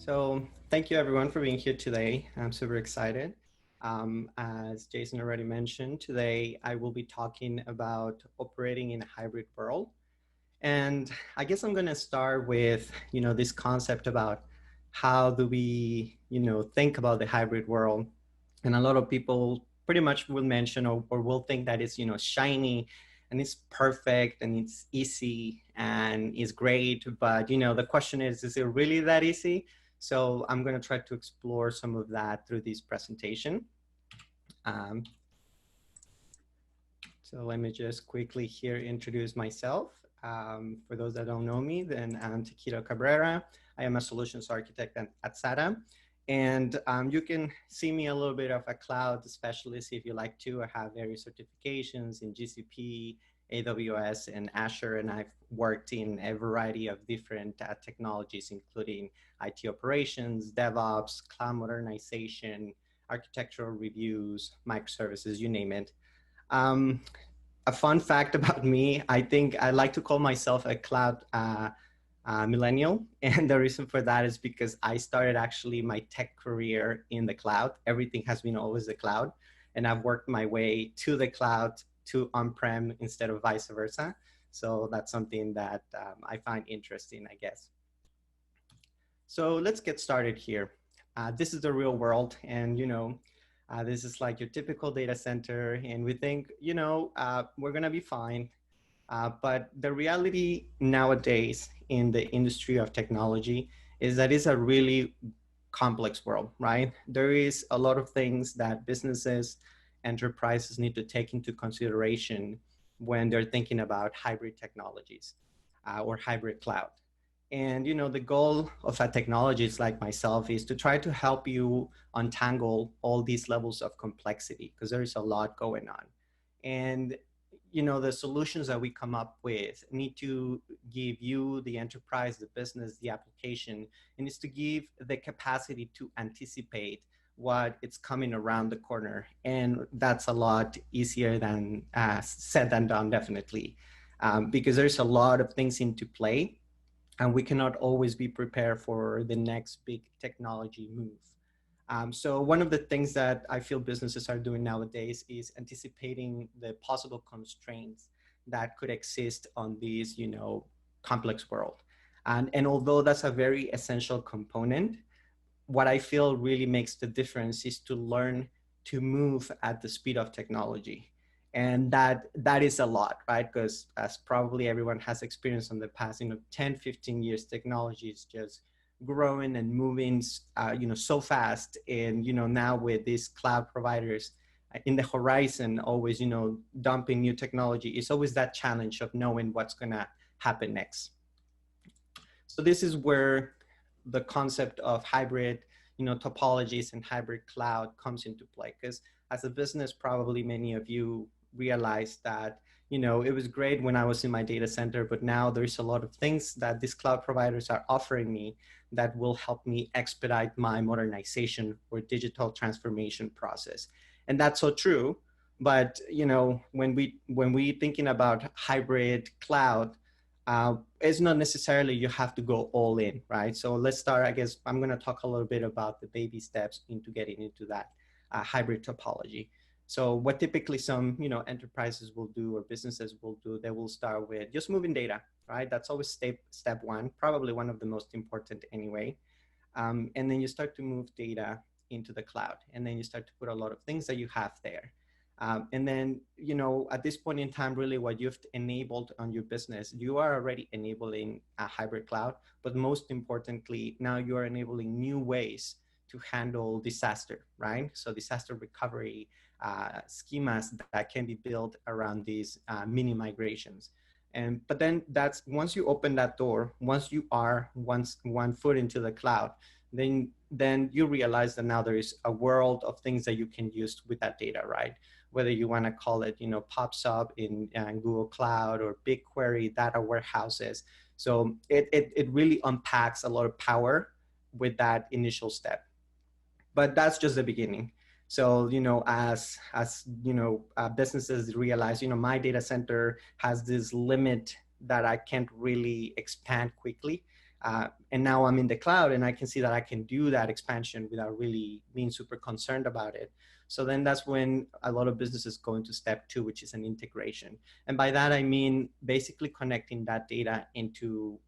So thank you everyone for being here today. I'm super excited. As Jason already mentioned, today I will be talking about operating in a hybrid world. And I guess I'm going to start with, this concept about how do we, think about the hybrid world. And a lot of people pretty much will mention or will think that it's, shiny and it's perfect and it's easy and it's great. But, the question is it really that easy? So I'm going to try to explore some of that through this presentation. So let me just quickly here introduce myself. For those that don't know me, then I'm Takito Cabrera. I am a solutions architect at SADA. And you can see me a little bit of a cloud specialist if you like to. I have various certifications in GCP, AWS, and Azure, and I've worked in a variety of different technologies, including IT operations, DevOps, cloud modernization, architectural reviews, microservices, you name it. A fun fact about me, I think I like to call myself a cloud millennial. And the reason for that is because I started actually my tech career in the cloud. Everything has been always the cloud. And I've worked my way to the cloud to on-prem instead of vice versa. So that's something that I find interesting, I guess. So let's get started here. This is the real world. And, this is like your typical data center, and we think, we're going to be fine. But the reality nowadays in the industry of technology is that it's a really complex world, right? There is a lot of things that businesses, enterprises need to take into consideration when they're thinking about hybrid technologies or hybrid cloud. And the goal of a technologist like myself is to try to help you untangle all these levels of complexity, because there is a lot going on. And the solutions that we come up with need to give you, the enterprise, the business, the application, and it's to give the capacity to anticipate what it's coming around the corner. And that's a lot easier than said than done, definitely, because there's a lot of things into play. And we cannot always be prepared for the next big technology move. So one of the things that I feel businesses are doing nowadays is anticipating the possible constraints that could exist on this, complex world. And although that's a very essential component, what I feel really makes the difference is to learn to move at the speed of technology. And that is a lot, right? Because as probably everyone has experienced in the past, 10, 15 years, technology is just growing and moving, so fast. And, now with these cloud providers in the horizon, always, dumping new technology, it's always that challenge of knowing what's going to happen next. So this is where the concept of hybrid, topologies and hybrid cloud comes into play. Because as a business, probably many of you realized that, it was great when I was in my data center, but now there's a lot of things that these cloud providers are offering me that will help me expedite my modernization or digital transformation process. And that's so true. But, when we thinking about hybrid cloud, it's not necessarily you have to go all in, right? So let's start, I guess I'm going to talk a little bit about the baby steps into getting into that hybrid topology. So what typically some, enterprises will do or businesses will do, they will start with just moving data, right? That's always step one, probably one of the most important anyway. And then you start to move data into the cloud, and then you start to put a lot of things that you have there. And then, at this point in time, really what you've enabled on your business, you are already enabling a hybrid cloud, but most importantly, now you are enabling new ways to handle disaster, right? So disaster recovery schemas that can be built around these mini migrations. But then that's, once you open that door, once you are one foot into the cloud, then you realize that now there is a world of things that you can use with that data, right? Whether you want to call it, PubSub in Google Cloud or BigQuery data warehouses. So it really unpacks a lot of power with that initial step. But that's just the beginning. So, as businesses realize, my data center has this limit that I can't really expand quickly. And now I'm in the cloud and I can see that I can do that expansion without really being super concerned about it. So then that's when a lot of businesses go into step 2, which is an integration. And by that, I mean basically connecting that data into,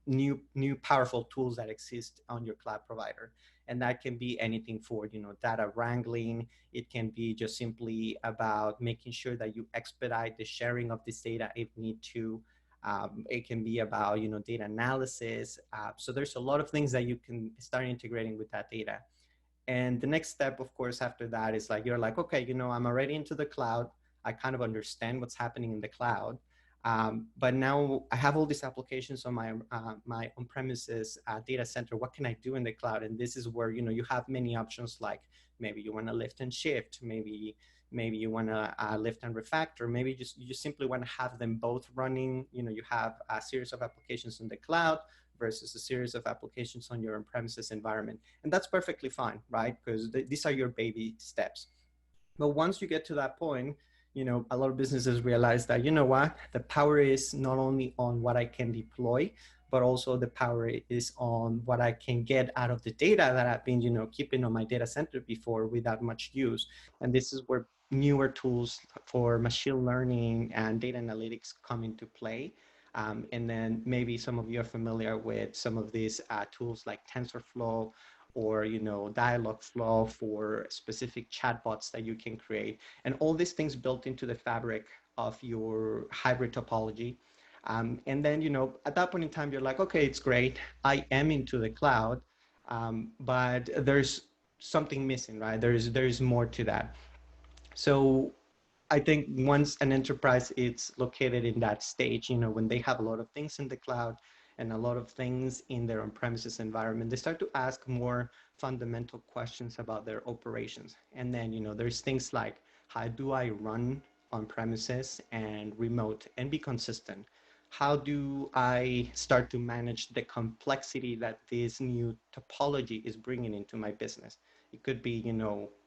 new powerful tools that exist on your cloud provider. And that can be anything for, data wrangling. It can be just simply about making sure that you expedite the sharing of this data if need to. It can be about, data analysis. So there's a lot of things that you can start integrating with that data. And the next step, of course, after that is like, you're like, okay, I'm already into the cloud. I kind of understand what's happening in the cloud. But now I have all these applications on my on-premises data center. What can I do in the cloud? And this is where, you have many options, like maybe you want to lift and shift, maybe you want to lift and refactor, maybe you just simply want to have them both running. You have a series of applications in the cloud versus a series of applications on your on-premises environment. And that's perfectly fine, right? Because these are your baby steps. But once you get to that point, a lot of businesses realize that, what, the power is not only on what I can deploy, but also the power is on what I can get out of the data that I've been, keeping on my data center before without much use. And this is where newer tools for machine learning and data analytics come into play. And then maybe some of you are familiar with some of these tools like TensorFlow or Dialogflow for specific chatbots that you can create, and all these things built into the fabric of your hybrid topology. And then at that point in time, you're like, okay, it's great, I am into the cloud, but there's something missing, right? There's more to that. So I think once an enterprise is located in that stage, when they have a lot of things in the cloud and a lot of things in their on-premises environment, they start to ask more fundamental questions about their operations. And then, there's things like, how do I run on-premises and remote and be consistent? How do I start to manage the complexity that this new topology is bringing into my business? It could be,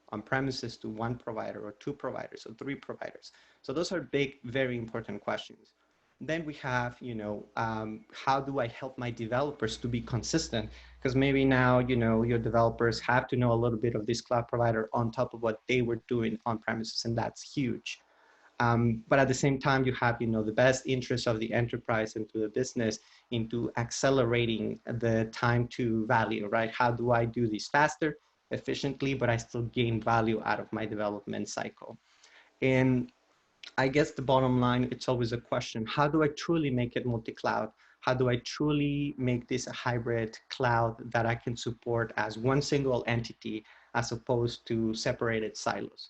on premises to one provider or two providers or three providers. So those are big, very important questions. Then we have, how do I help my developers to be consistent? Because maybe now, your developers have to know a little bit of this cloud provider on top of what they were doing on premises, and that's huge. But at the same time, you have, the best interest of the enterprise and to the business into accelerating the time to value, right? How do I do this faster, efficiently, but I still gain value out of my development cycle? And I guess the bottom line, it's always a question: how do I truly make it multi-cloud? How do I truly make this a hybrid cloud that I can support as one single entity as opposed to separated silos?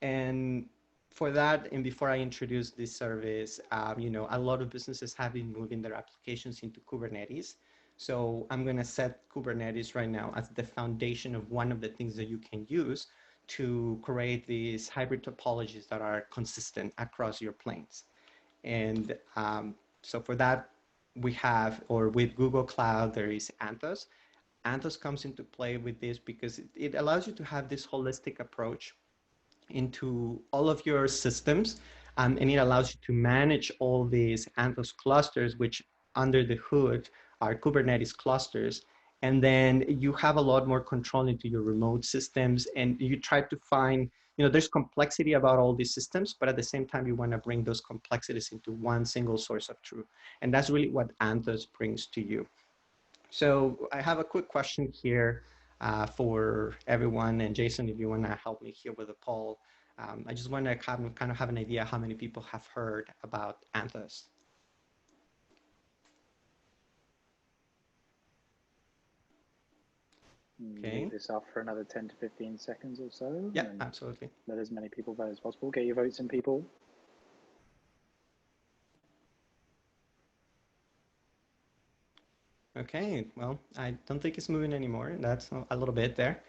And for that, and before I introduce this service, a lot of businesses have been moving their applications into Kubernetes. So I'm going to set Kubernetes right now as the foundation of one of the things that you can use to create these hybrid topologies that are consistent across your planes. And so for that, we have, or with Google Cloud, there is Anthos. Anthos comes into play with this because it allows you to have this holistic approach into all of your systems, and it allows you to manage all these Anthos clusters, which under the hood are Kubernetes clusters. And then you have a lot more control into your remote systems, and you try to find, there's complexity about all these systems, but at the same time, you want to bring those complexities into one single source of truth. And that's really what Anthos brings to you. So I have a quick question here for everyone. And Jason, if you want to help me here with a poll, I just want to kind of have an idea how many people have heard about Anthos. Okay. Leave this up for another 10 to 15 seconds or so. Yeah, absolutely. Let as many people vote as possible. Get your votes in, people. Okay, well, I don't think it's moving anymore. That's a little bit there.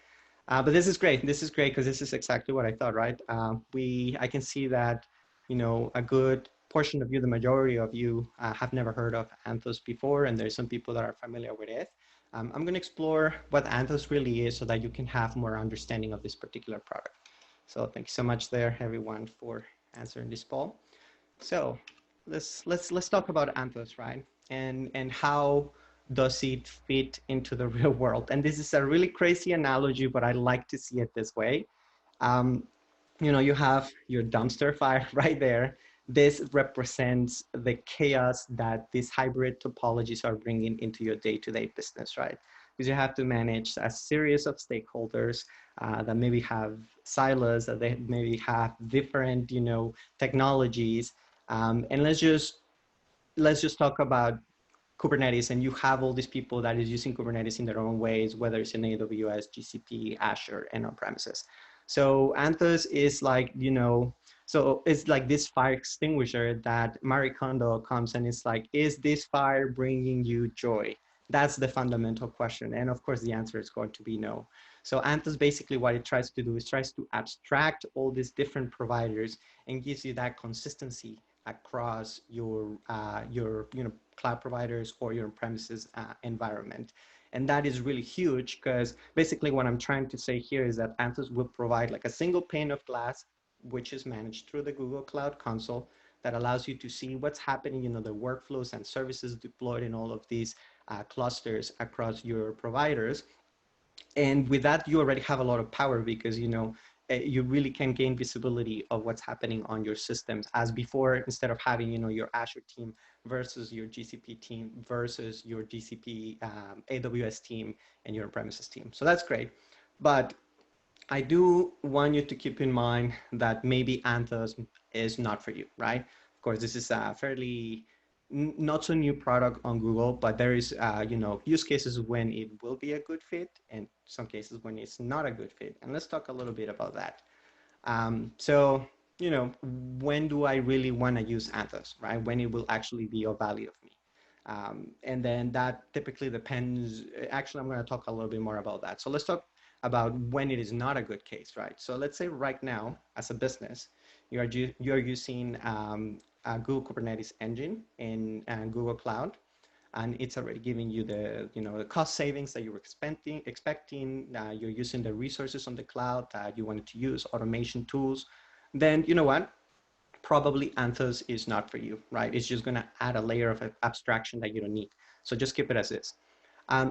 But this is great. This is great because this is exactly what I thought, right? I can see that, a good portion of you, the majority of you have never heard of Anthos before, and there's some people that are familiar with it. I'm going to explore what Anthos really is so that you can have more understanding of this particular product. So thank you so much there, everyone, for answering this poll. So let's talk about Anthos, right? And how does it fit into the real world? And this is a really crazy analogy, but I like to see it this way. Um, you have your dumpster fire right there. This represents the chaos that these hybrid topologies are bringing into your day-to-day business, right? Because you have to manage a series of stakeholders that maybe have silos, that they maybe have different, technologies. And let's just talk about Kubernetes, and you have all these people that is using Kubernetes in their own ways, whether it's in AWS, GCP, Azure, and on premises. So Anthos is like, so it's like this fire extinguisher that Marie Kondo comes and it's like, is this fire bringing you joy? That's the fundamental question. And of course, the answer is going to be no. So Anthos basically what it tries to do is tries to abstract all these different providers and gives you that consistency across your cloud providers or your premises environment. And that is really huge because basically what I'm trying to say here is that Anthos will provide like a single pane of glass, which is managed through the Google Cloud Console that allows you to see what's happening, the workflows and services deployed in all of these clusters across your providers. And with that, you already have a lot of power because, you really can gain visibility of what's happening on your systems as before, instead of having, your Azure team versus your GCP team versus your GCP AWS team and your premises team. So that's great. But I do want you to keep in mind that maybe Anthos is not for you, right? Of course, this is a fairly not so new product on Google, but there is, use cases when it will be a good fit and some cases when it's not a good fit. And let's talk a little bit about that. So, when do I really want to use Anthos, right? When it will actually be of value of me. And then that typically depends. Actually, I'm going to talk a little bit more about that. So let's talk about when it is not a good case, right? So let's say right now, as a business, you're using a Google Kubernetes engine in Google Cloud, and it's already giving you the cost savings that you were expecting. You're using the resources on the cloud that you wanted to use, automation tools. Then you know what? Probably Anthos is not for you, right? It's just going to add a layer of abstraction that you don't need. So just keep it as is.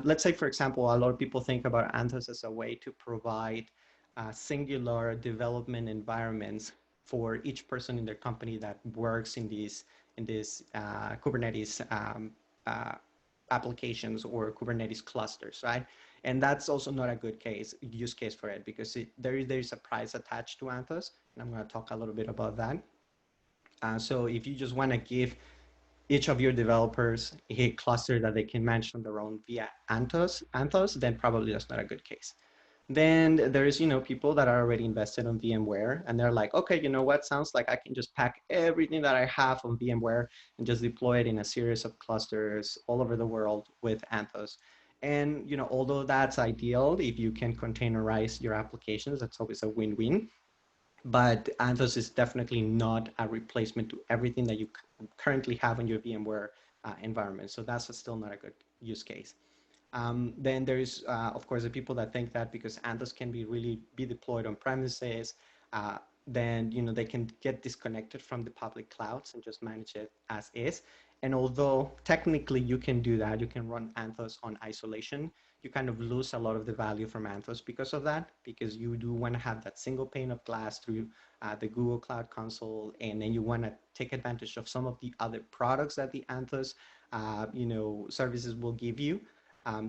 Let's say, for example, a lot of people think about Anthos as a way to provide singular development environments for each person in their company that works in these Kubernetes uh, applications or Kubernetes clusters, right? And that's also not a good use case for it because there is a price attached to Anthos, and I'm going to talk a little bit about that. So if you just want to give each of your developers a cluster that they can manage on their own via Anthos, then probably that's not a good case. Then there's, people that are already invested on VMware and they're like, okay, you know what, sounds like I can just pack everything that I have on VMware and just deploy it in a series of clusters all over the world with Anthos. And, although that's ideal, if you can containerize your applications, that's always a win-win. But Anthos is definitely not a replacement to everything that you currently have in your VMware environment. So that's still not a good use case. Then there's, of course, the people that think that because Anthos can really be deployed on premises, then they can get disconnected from the public clouds and just manage it as is. And although technically you can do that, you can run Anthos on isolation, you kind of lose a lot of the value from Anthos because of that, because you do want to have that single pane of glass through the Google Cloud Console, and then you want to take advantage of some of the other products that the Anthos services will give you.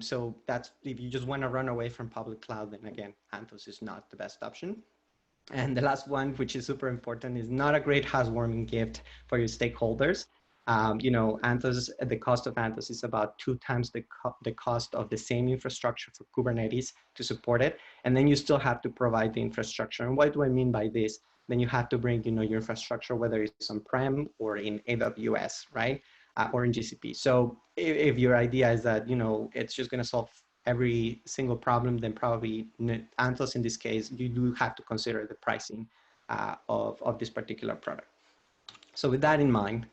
So that's, if you just want to run away from public cloud, then again, Anthos is not the best option. And the last one, which is super important, is not a great housewarming gift for your stakeholders. Anthos, the cost of Anthos is about 2 times the cost of the same infrastructure for Kubernetes to support it. And then you still have to provide the infrastructure. And what do I mean by this? Then you have to bring, your infrastructure, whether it's on-prem or in AWS, right? Or in GCP. So if your idea is that, it's just going to solve every single problem, then probably Anthos in this case, you do have to consider the pricing of this particular product. So with that in mind,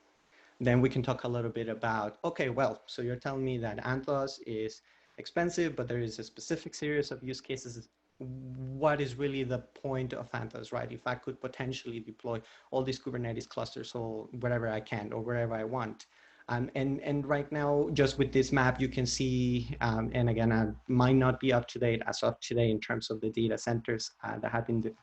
then we can talk a little bit about, okay, well, so you're telling me that Anthos is expensive, but there is a specific series of use cases. What is really the point of Anthos, right? If I could potentially deploy all these Kubernetes clusters or whatever I can or wherever I want, And right now, just with this map, you can see, and again, I might not be up to date as of today in terms of the data centers that have been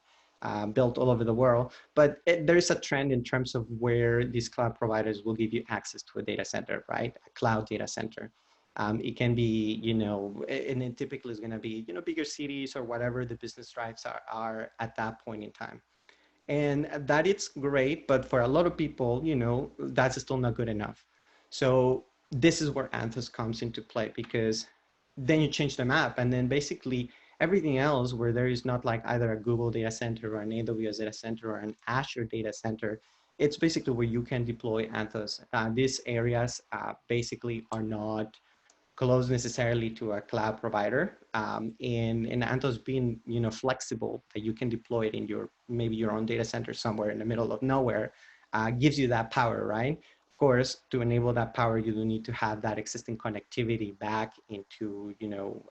built all over the world, but there is a trend in terms of where these cloud providers will give you access to a data center, right? A cloud data center. It can be, and it typically is going to be, bigger cities or whatever the business drives are at that point in time. And that it's great, but for a lot of people, that's still not good enough. So this is where Anthos comes into play, because then you change the map, and then basically everything else where there is not like either a Google data center or an AWS data center or an Azure data center, it's basically where you can deploy Anthos. These areas basically are not close necessarily to a cloud provider, and Anthos being flexible, that you can deploy it in maybe your own data center somewhere in the middle of nowhere, gives you that power, right? Of course, to enable that power, you do need to have that existing connectivity back into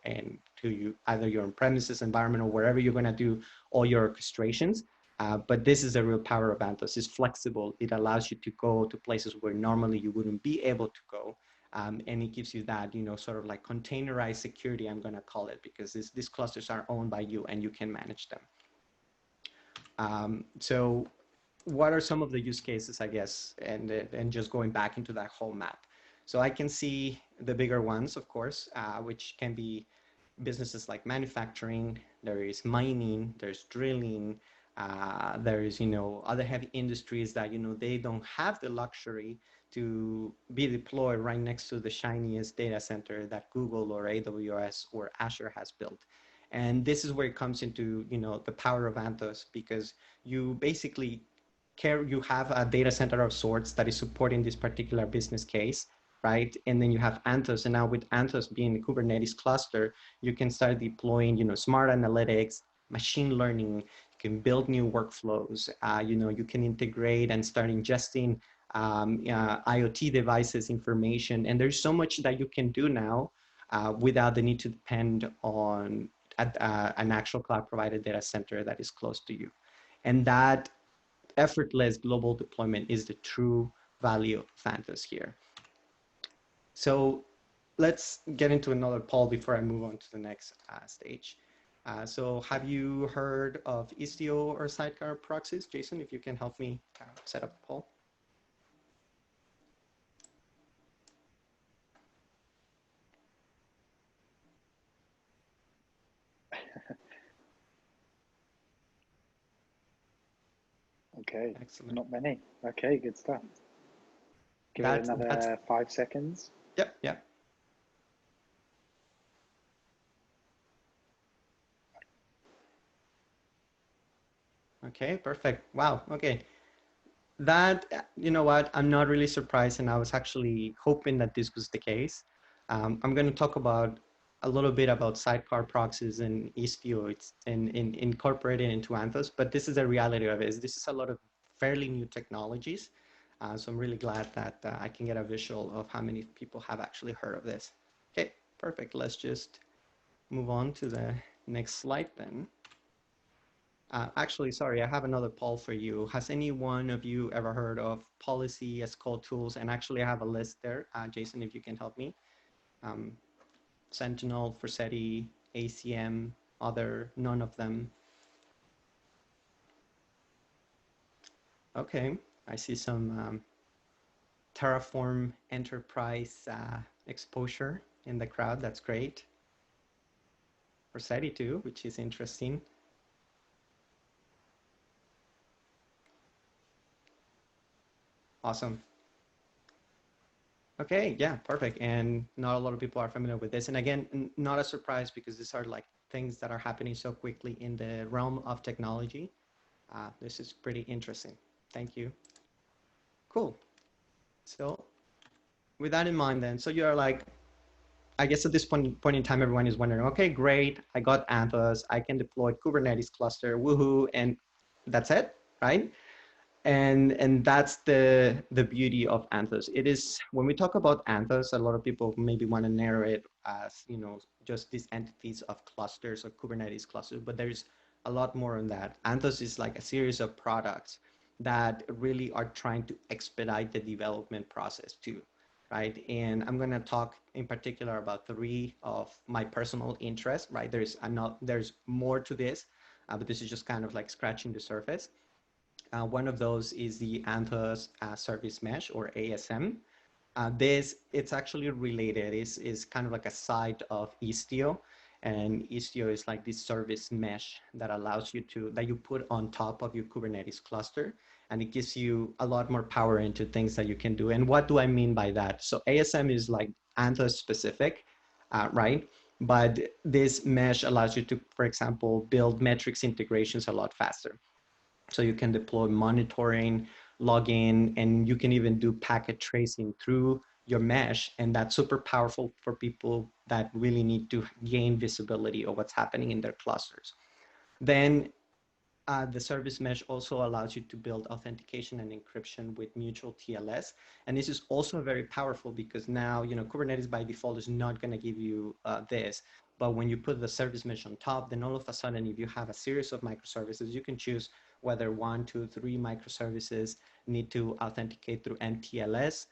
and to either your on-premises environment or wherever you're going to do all your orchestrations. But this is the real power of Anthos. It's flexible. It allows you to go to places where normally you wouldn't be able to go. And it gives you that, sort of like containerized security, I'm going to call it, because these clusters are owned by you and you can manage them. So what are some of the use cases, I guess, and just going back into that whole map? So I can see the bigger ones, of course, which can be businesses like manufacturing, there is mining, there's drilling, there is, other heavy industries that, they don't have the luxury to be deployed right next to the shiniest data center that Google or AWS or Azure has built. And this is where it comes into, the power of Anthos, because you basically you have a data center of sorts that is supporting this particular business case, right? And then you have Anthos, and now with Anthos being the Kubernetes cluster, you can start deploying, smart analytics, machine learning. You can build new workflows. You can integrate and start ingesting IoT devices information, and there's so much that you can do now without the need to depend on an actual cloud provided data center that is close to you. And that effortless global deployment is the true value of Anthos here. So let's get into another poll before I move on to the next stage. So have you heard of Istio or sidecar proxies? Jason, if you can help me set up the poll. Okay, Excellent. not many. Okay, good stuff. Give it another 5 seconds. Yep. Okay, perfect. Wow, okay. That, you know what, I'm not really surprised, and I was actually hoping that this was the case. I'm going to talk about a little bit about sidecar proxies and Istio and incorporated into Anthos, but this is the reality of it. This is a lot of fairly new technologies. So I'm really glad that I can get a visual of how many people have actually heard of this. Okay, perfect. Let's just move on to the next slide then. Actually, sorry, I have another poll for you. Has any one of you ever heard of policy as code tools? And actually, I have a list there. Jason, if you can help me. Sentinel, Forseti, ACM, other, none of them. Okay, I see some Terraform enterprise exposure in the crowd. That's great. Forseti too, which is interesting. Awesome. Okay, yeah, perfect. And not a lot of people are familiar with this. And again, not a surprise, because these are like things that are happening so quickly in the realm of technology. This is pretty interesting. Thank you. Cool. So with that in mind then, so you're like, I guess at this point in time, everyone is wondering, okay, great, I got Anthos, I can deploy Kubernetes cluster, woohoo, and that's it, right? And that's the beauty of Anthos. It is, when we talk about Anthos, a lot of people maybe want to narrow it as, just these entities of clusters or Kubernetes clusters, but there's a lot more on that. Anthos is like a series of products that really are trying to expedite the development process too. right? And I'm going to talk in particular about three of my personal interests, right? There's more to this, but this is just kind of like scratching the surface. One of those is the Anthos Service Mesh, or ASM. It's actually related. Is kind of like a side of Istio, and Istio is like this service mesh that allows you that you put on top of your Kubernetes cluster, and it gives you a lot more power into things that you can do. And what do I mean by that? So ASM is like Anthos specific, right? But this mesh allows you to, for example, build metrics integrations a lot faster. So you can deploy monitoring, login, and you can even do packet tracing through your mesh. And that's super powerful for people that really need to gain visibility of what's happening in their clusters. Then the service mesh also allows you to build authentication and encryption with mutual TLS. And this is also very powerful because now, Kubernetes by default is not going to give you this. But when you put the service mesh on top, then all of a sudden, if you have a series of microservices, you can choose whether 1, 2, 3 microservices need to authenticate through MTLS.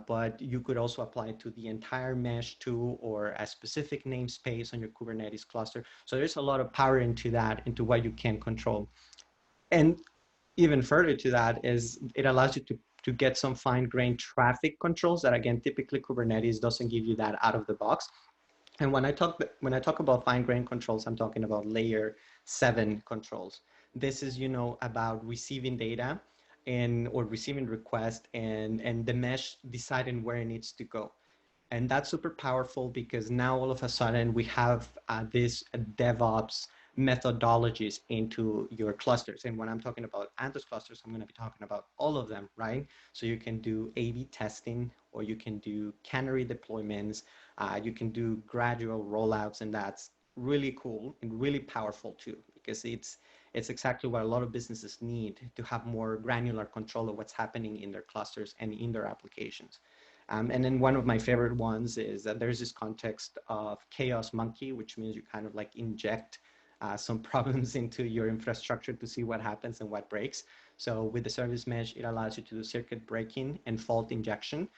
But you could also apply it to the entire mesh too, or a specific namespace on your Kubernetes cluster. So there's a lot of power into that, into what you can control. And even further to that is it allows you to get some fine-grained traffic controls that, again, typically Kubernetes doesn't give you that out of the box. And when I talk about fine-grained controls, I'm talking about layer 7 controls. This is, about receiving data or receiving requests and the mesh deciding where it needs to go. And that's super powerful because now all of a sudden we have this DevOps methodologies into your clusters. And when I'm talking about Anthos clusters, I'm going to be talking about all of them, right? So you can do A/B testing, or you can do canary deployments. You can do gradual rollouts, and that's really cool and really powerful too, because it's exactly what a lot of businesses need to have more granular control of what's happening in their clusters and in their applications. And then one of my favorite ones is that there's this context of chaos monkey, which means you kind of like inject some problems into your infrastructure to see what happens and what breaks. So with the service mesh, it allows you to do circuit breaking and fault injection,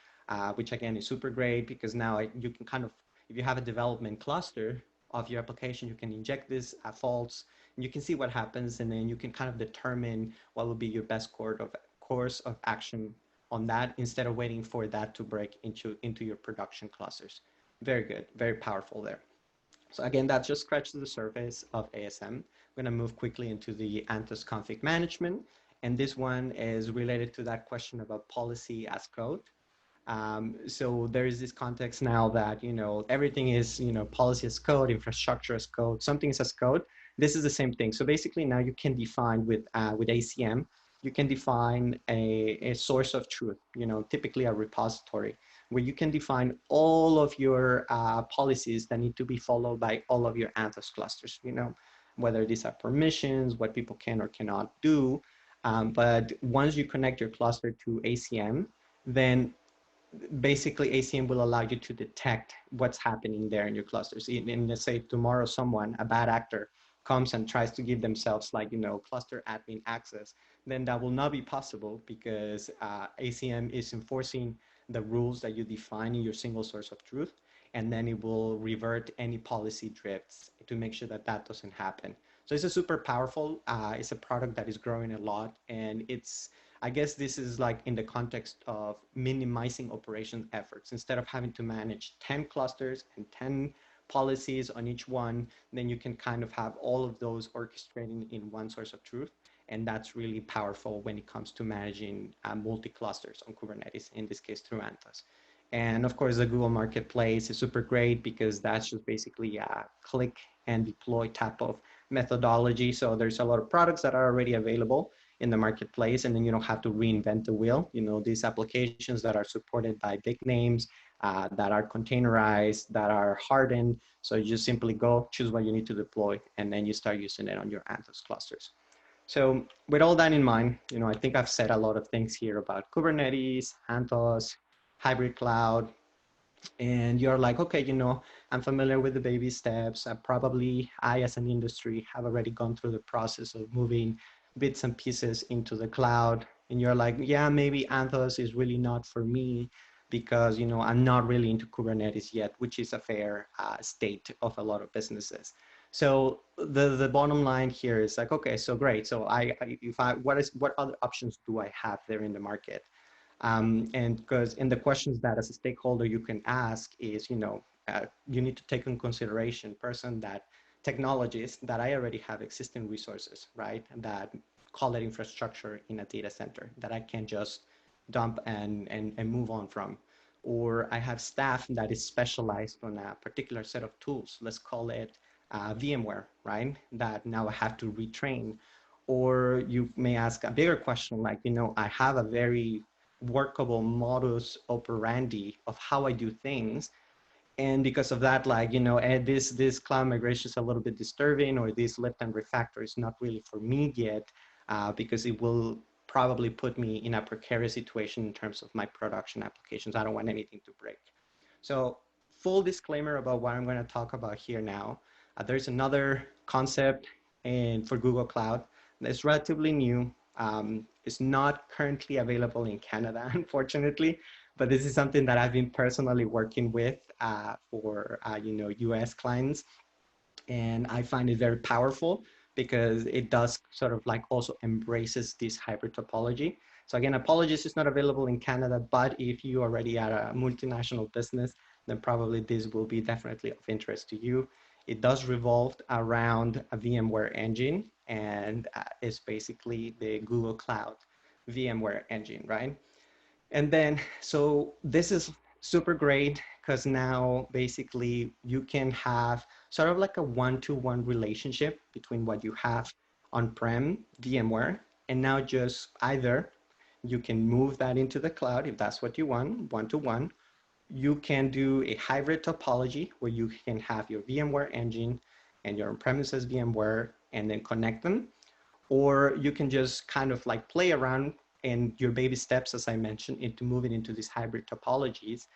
which again is super great because now you can kind of, if you have a development cluster of your application, you can inject these faults and you can see what happens, and then you can kind of determine what will be your best course of action on that instead of waiting for that to break into your production clusters. Very good, very powerful there. So again, that just scratches the surface of ASM. I'm going to move quickly into the Anthos config management. And this one is related to that question about policy as code. So there is this context now that, everything is, policy as code, infrastructure as code, something is as code. This is the same thing. So basically now you can define with ACM, you can define a source of truth, typically a repository, where you can define all of your policies that need to be followed by all of your Anthos clusters, whether these are permissions, what people can or cannot do. But once you connect your cluster to ACM, then basically ACM will allow you to detect what's happening there in your clusters. And let's say tomorrow a bad actor comes and tries to give themselves cluster admin access, then that will not be possible because ACM is enforcing the rules that you define in your single source of truth. And then it will revert any policy drifts to make sure that that doesn't happen. So it's a super powerful, it's a product that is growing a lot, and I guess this is like in the context of minimizing operation efforts. Instead of having to manage 10 clusters and 10 policies on each one, then you can kind of have all of those orchestrating in one source of truth. And that's really powerful when it comes to managing multi-clusters on Kubernetes, in this case through Anthos. And of course, the Google Marketplace is super great because that's just basically a click and deploy type of methodology. So there's a lot of products that are already available in the marketplace, and then you don't have to reinvent the wheel. These applications that are supported by big names, that are containerized, that are hardened. So you just simply go, choose what you need to deploy, and then you start using it on your Anthos clusters. So with all that in mind, I think I've said a lot of things here about Kubernetes, Anthos, hybrid cloud, and you're like, okay, I'm familiar with the baby steps. I, as an industry, have already gone through the process of moving bits and pieces into the cloud. And you're like, yeah, maybe Anthos is really not for me. because, you know, I'm not really into Kubernetes yet, which is a fair state of a lot of businesses. So the bottom line here is like, okay, so great. So what other options do I have there in the market? And because in the questions that as a stakeholder you can ask is, you know, you need to take in consideration that technologies that I already have existing resources, right? That call it infrastructure in a data center that I can just dump and move on from. Or I have staff that is specialized on a particular set of tools. Let's call it VMware, right? That now I have to retrain. Or you may ask a bigger question like, you know, I have a very workable modus operandi of how I do things. And because of that, like, you know, this cloud migration is a little bit disturbing, or this lift and refactor is not really for me yet, because it will probably put me in a precarious situation in terms of my production applications. I don't want anything to break. So full disclaimer about what I'm going to talk about here now. There's another concept for Google Cloud that's relatively new. It's not currently available in Canada, unfortunately, but this is something that I've been personally working with for you know, US clients, and I find it very powerful because it does sort of like also embraces this hybrid topology. So again, apologies, it's not available in Canada, but if you already are a multinational business, then probably this will be definitely of interest to you. It does revolve around a VMware engine, and it's basically the Google Cloud VMware engine, right? And then, so this is super great because now basically you can have sort of like a one-to-one relationship between what you have on-prem VMware, and now just either you can move that into the cloud if that's what you want, one-to-one. You can do a hybrid topology where you can have your VMware engine and your on-premises VMware and then connect them, or you can just kind of like play around in your baby steps, as I mentioned, into moving into these hybrid topologies.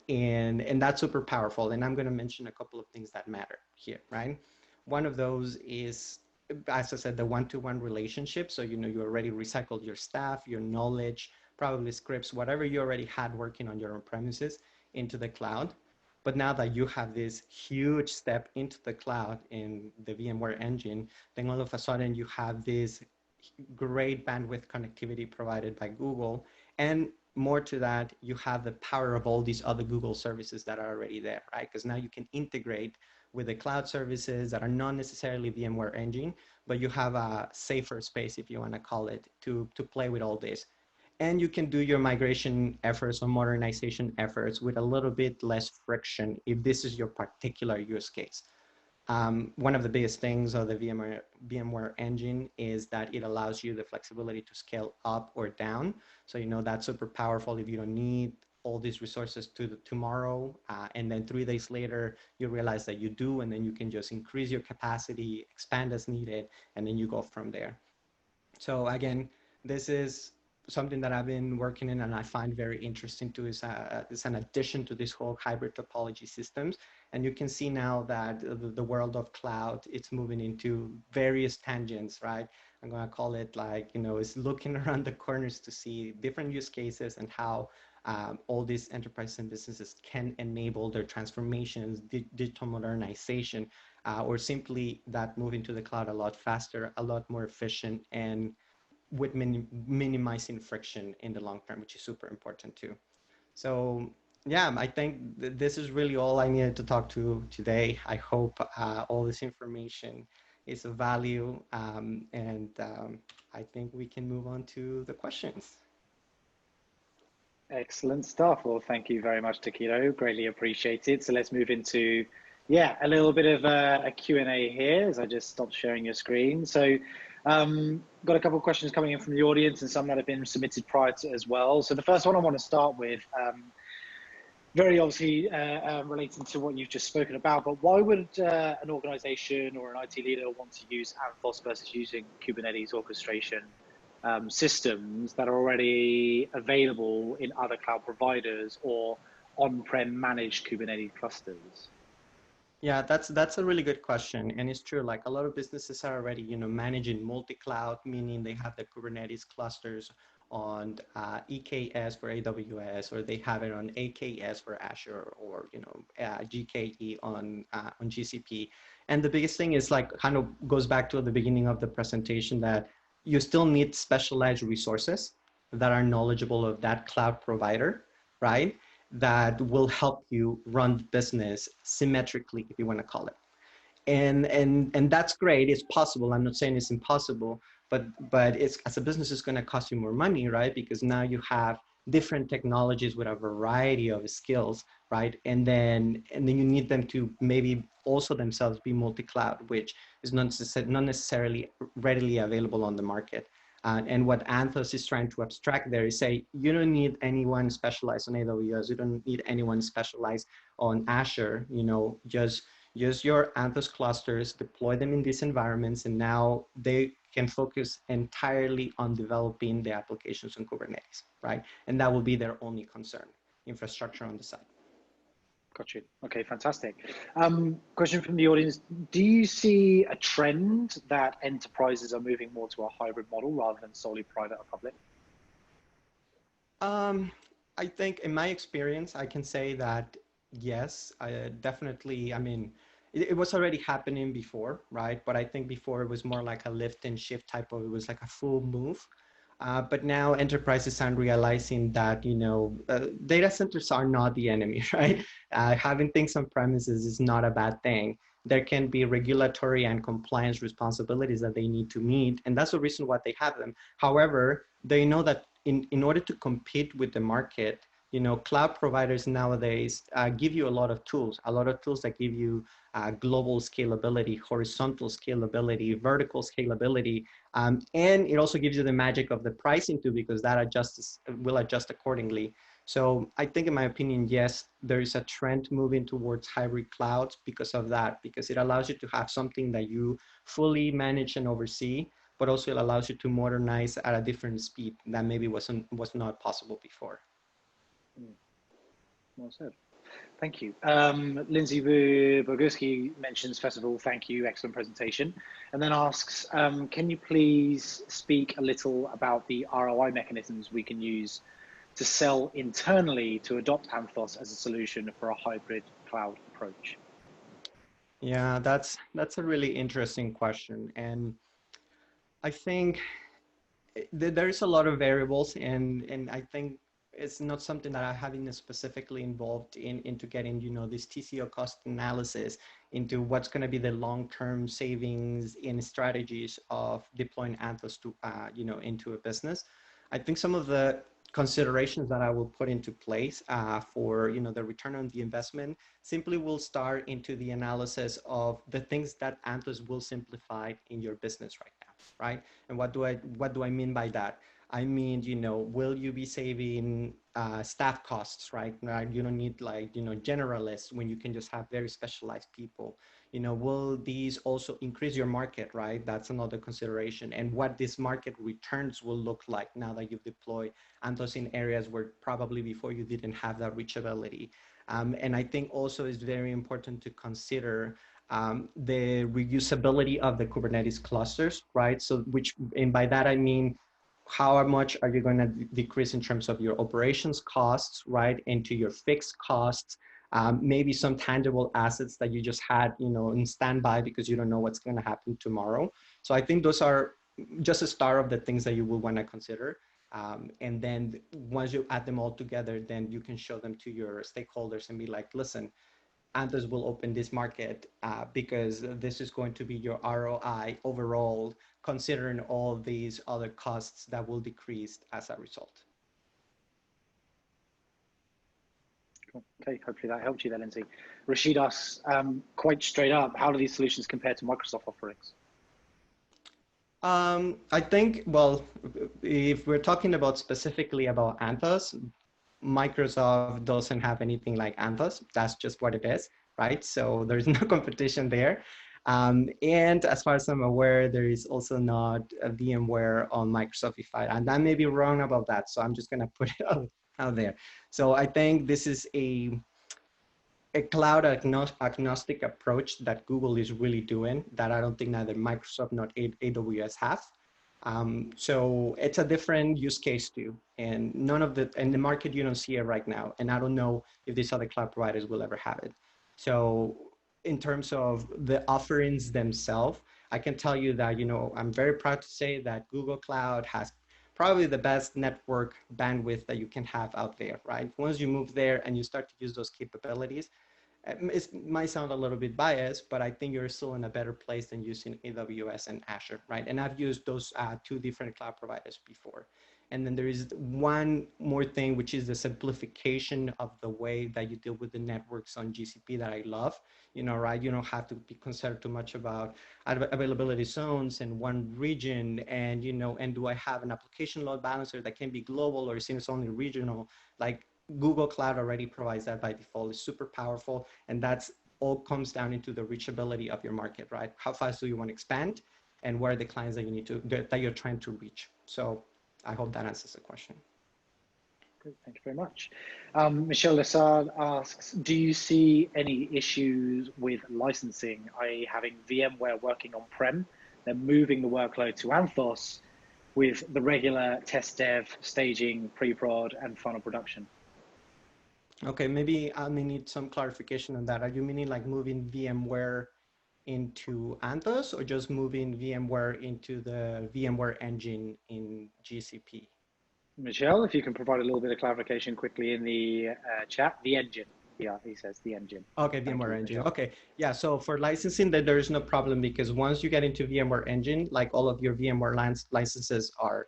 And that's super powerful. And I'm going to mention a couple of things that matter here, right? One of those is, as I said, the one-to-one relationship. So, you know, you already recycled your staff, your knowledge, probably scripts, whatever you already had working on your own premises into the cloud. But now that you have this huge step into the cloud in the VMware engine, then all of a sudden you have this great bandwidth connectivity provided by Google. And more to that, you have the power of all these other Google services that are already there, right? Because now you can integrate with the cloud services that are not necessarily VMware engine, but you have a safer space, if you want to call it, to play with all this. And you can do your migration efforts or modernization efforts with a little bit less friction if this is your particular use case. One of the biggest things of the VMware engine is that it allows you the flexibility to scale up or down. So, you know, that's super powerful if you don't need all these resources tomorrow, and then 3 days later, you realize that you do, and then you can just increase your capacity, expand as needed, and then you go from there. So again, this is something that I've been working in and I find very interesting too. Is an addition to this whole hybrid topology systems. And you can see now that the world of cloud, it's moving into various tangents, right? I'm going to call it like, you know, it's looking around the corners to see different use cases and how all these enterprises and businesses can enable their transformations, digital modernization, or simply that moving to the cloud a lot faster, a lot more efficient, and with minimizing friction in the long term, which is super important too. So yeah, I think this is really all I needed to talk to today. I hope all this information is of value, and I think we can move on to the questions. Excellent stuff. Well, thank you very much, Takito. Greatly appreciated. So let's move into, yeah, a little bit of a Q&A here as I just stopped sharing your screen. So got a couple of questions coming in from the audience and some that have been submitted prior to as well. So the first one I want to start with, very obviously relating to what you've just spoken about, but why would an organization or an IT leader want to use Anthos versus using Kubernetes orchestration systems that are already available in other cloud providers or on-prem managed Kubernetes clusters? Yeah, that's a really good question, and it's true. Like a lot of businesses are already, you know, managing multi-cloud, meaning they have the Kubernetes clusters on EKS for AWS, or they have it on AKS for Azure, or GKE on GCP. And the biggest thing is like kind of goes back to the beginning of the presentation, that you still need specialized resources that are knowledgeable of that cloud provider, right? That will help you run the business symmetrically, if you want to call it. And that's great. It's possible. I'm not saying it's impossible, but it's, as a business, it's going to cost you more money, right? Because now you have different technologies with a variety of skills, right? And then you need them to maybe also themselves be multi-cloud, which is not necessarily readily available on the market. And what Anthos is trying to abstract there is say, you don't need anyone specialized on AWS. You don't need anyone specialized on Azure. Just use your Anthos clusters, deploy them in these environments, and now they can focus entirely on developing the applications on Kubernetes, right? And that will be their only concern, infrastructure on the side. Got you. Okay, fantastic. Question from the audience. Do you see a trend that enterprises are moving more to a hybrid model rather than solely private or public? I think in my experience, I can say that yes, definitely. I mean, it was already happening before, right? But I think before it was more like a lift and shift type of, it was like a full move. But now enterprises are realizing that, data centers are not the enemy, right? Having things on premises is not a bad thing. There can be regulatory and compliance responsibilities that they need to meet. And that's the reason why they have them. However, they know that in order to compete with the market, cloud providers nowadays give you a lot of tools that give you global scalability, horizontal scalability, vertical scalability. And it also gives you the magic of the pricing too, because that will adjust accordingly. So I think, in my opinion, yes, there is a trend moving towards hybrid clouds because of that, because it allows you to have something that you fully manage and oversee, but also it allows you to modernize at a different speed that maybe was not possible before. Well said. Thank you. Lindsay Bogurski mentions, first of all, thank you, excellent presentation, and then asks, can you please speak a little about the ROI mechanisms we can use to sell internally to adopt Anthos as a solution for a hybrid cloud approach? Yeah, that's a really interesting question. And I think there's a lot of variables, and I think it's not something that I have been specifically involved into getting, this TCO cost analysis into what's going to be the long-term savings in strategies of deploying Anthos to, into a business. I think some of the considerations that I will put into place for, the return on the investment simply will start into the analysis of the things that Anthos will simplify in your business right now, right? And what do I mean by that? I mean, will you be saving staff costs, right? You don't need generalists when you can just have very specialized people. Will these also increase your market, right? That's another consideration. And what this market returns will look like now that you've deployed Anthos in areas where probably before you didn't have that reachability. And I think also it's very important to consider the reusability of the Kubernetes clusters, right? So and by that I mean, how much are you going to decrease in terms of your operations costs, right, into your fixed costs, maybe some tangible assets that you just had, in standby because you don't know what's going to happen tomorrow. So I think those are just a start of the things that you will want to consider. And then once you add them all together, then you can show them to your stakeholders and be like, listen, Anthos will open this market because this is going to be your ROI overall, considering all these other costs that will decrease as a result. Cool. Okay, hopefully that helped you there, Lindsay. Rashid asks, quite straight up, how do these solutions compare to Microsoft offerings? I think, well, if we're talking about specifically about Anthos, Microsoft doesn't have anything like Anthos. That's just what it is, right? So there's no competition there. And as far as I'm aware, there is also not a VMware on Microsoft V5. And I may be wrong about that. So I'm just going to put it out there. So I think this is a cloud agnostic approach that Google is really doing that I don't think neither Microsoft nor AWS have. So it's a different use case too. And none of the, in the market, you don't see it right now. And I don't know if these other cloud providers will ever have it. So in terms of the offerings themselves, I can tell you that, I'm very proud to say that Google Cloud has probably the best network bandwidth that you can have out there, right? Once you move there and you start to use those capabilities, it might sound a little bit biased, but I think you're still in a better place than using AWS and Azure, right? And I've used those two different cloud providers before. And then there is one more thing, which is the simplification of the way that you deal with the networks on GCP that I love, right? You don't have to be concerned too much about availability zones in one region. And, and do I have an application load balancer that can be global or is it's only regional? Like, Google Cloud already provides that by default. It's super powerful. And that's all comes down into the reachability of your market, right? How fast do you want to expand? And where are the clients that you need to, that you're trying to reach? So I hope that answers the question. Great, thank you very much. Michelle Lessard asks, do you see any issues with licensing, i.e. having VMware working on-prem, then moving the workload to Anthos with the regular test dev, staging, pre-prod, and final production? Okay, maybe I may need some clarification on that. Are you meaning like moving VMware into Anthos or just moving VMware into the VMware engine in GCP? Michelle, if you can provide a little bit of clarification quickly in the chat, the engine. Yeah, he says the engine. Okay, VMware engine. Michelle. Okay, yeah. So for licensing, there is no problem because once you get into VMware engine, like all of your VMware licenses are,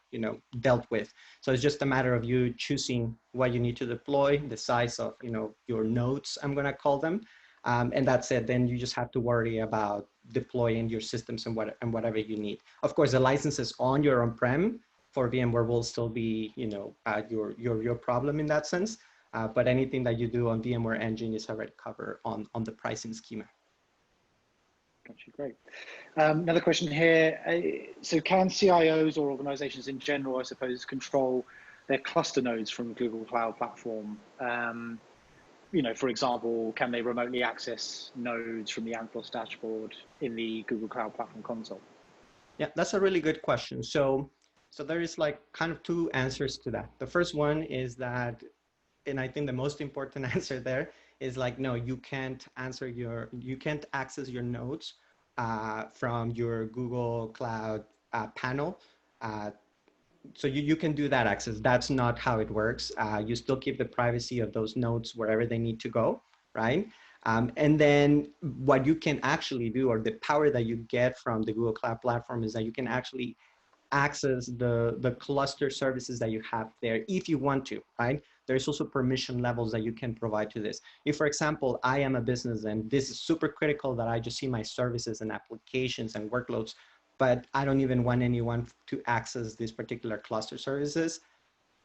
dealt with. So it's just a matter of you choosing what you need to deploy, the size of, your nodes, I'm gonna call them, and that's it. Then you just have to worry about deploying your systems and whatever you need. Of course, the licenses on your on-prem for VMware will still be, your problem in that sense. But anything that you do on VMware Engine is already covered on the pricing schema. Gotcha, great. Another question here. So can CIOs or organizations in general, I suppose, control their cluster nodes from the Google Cloud Platform? For example, can they remotely access nodes from the Anthos dashboard in the Google Cloud Platform console? Yeah, that's a really good question. So there is like kind of two answers to that. The first one is that, and I think the most important answer there is like, no, you can't access your nodes from your Google Cloud panel. So you can do that access. That's not how it works. You still keep the privacy of those nodes wherever they need to go, right? And then what you can actually do, or the power that you get from the Google Cloud Platform, is that you can actually access the cluster services that you have there if you want to, right? There's also permission levels that you can provide to this. If, for example, I am a business and this is super critical that I just see my services and applications and workloads, but I don't even want anyone to access these particular cluster services,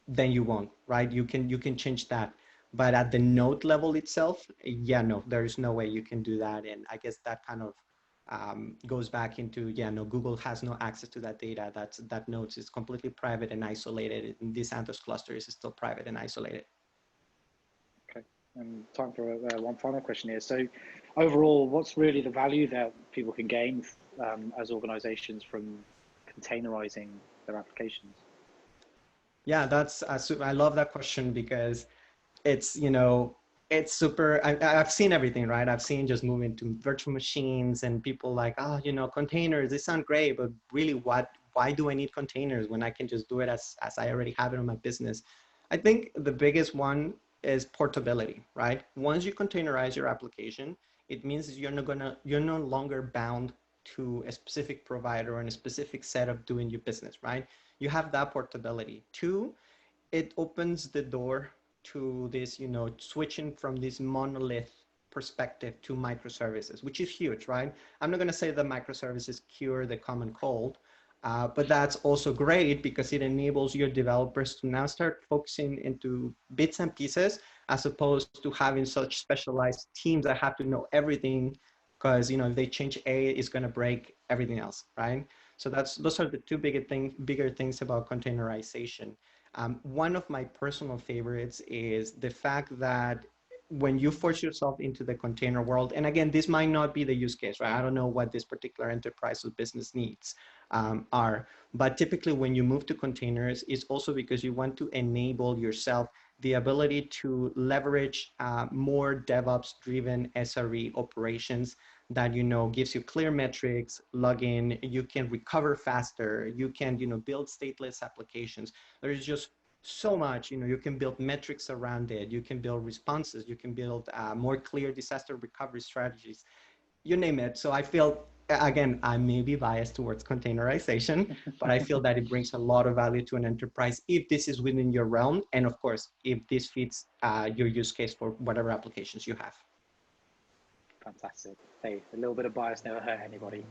then you won't, right? You can change that. But at the node level itself, yeah, no, there is no way you can do that. And I guess that kind of goes back into, yeah, no, Google has no access to that data. That nodes is completely private and isolated. And this Anthos cluster is still private and isolated. Okay, and time for one final question here. So overall, what's really the value that people can gain as organizations from containerizing their applications? Yeah, that's, I love that question because it's, it's super, I've seen everything, right? I've seen just moving to virtual machines and people like, oh, containers, they sound great, but really why do I need containers when I can just do it as I already have it in my business? I think the biggest one is portability, right? Once you containerize your application, it means you're no longer bound to a specific provider and a specific set of doing your business, right? You have that portability. Two, it opens the door to this, switching from this monolith perspective to microservices, which is huge, right? I'm not going to say that microservices cure the common cold, but that's also great because it enables your developers to now start focusing into bits and pieces as opposed to having such specialized teams that have to know everything because, if they change A, it's going to break everything else, right? So those are the two bigger things about containerization. One of my personal favorites is the fact that when you force yourself into the container world, and again, this might not be the use case, right? I don't know what this particular enterprise or business needs, are. But typically when you move to containers, it's also because you want to enable yourself the ability to leverage more DevOps driven SRE operations that, gives you clear metrics, login, you can recover faster, you can, build stateless applications. There's just so much, you can build metrics around it, you can build responses, you can build more clear disaster recovery strategies, you name it. So I feel, again, I may be biased towards containerization, but I feel that it brings a lot of value to an enterprise if this is within your realm. And of course, if this fits your use case for whatever applications you have. Fantastic. Hey, a little bit of bias never hurt anybody.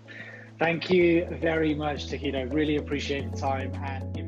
Thank you very much, Takito. Really appreciate the time and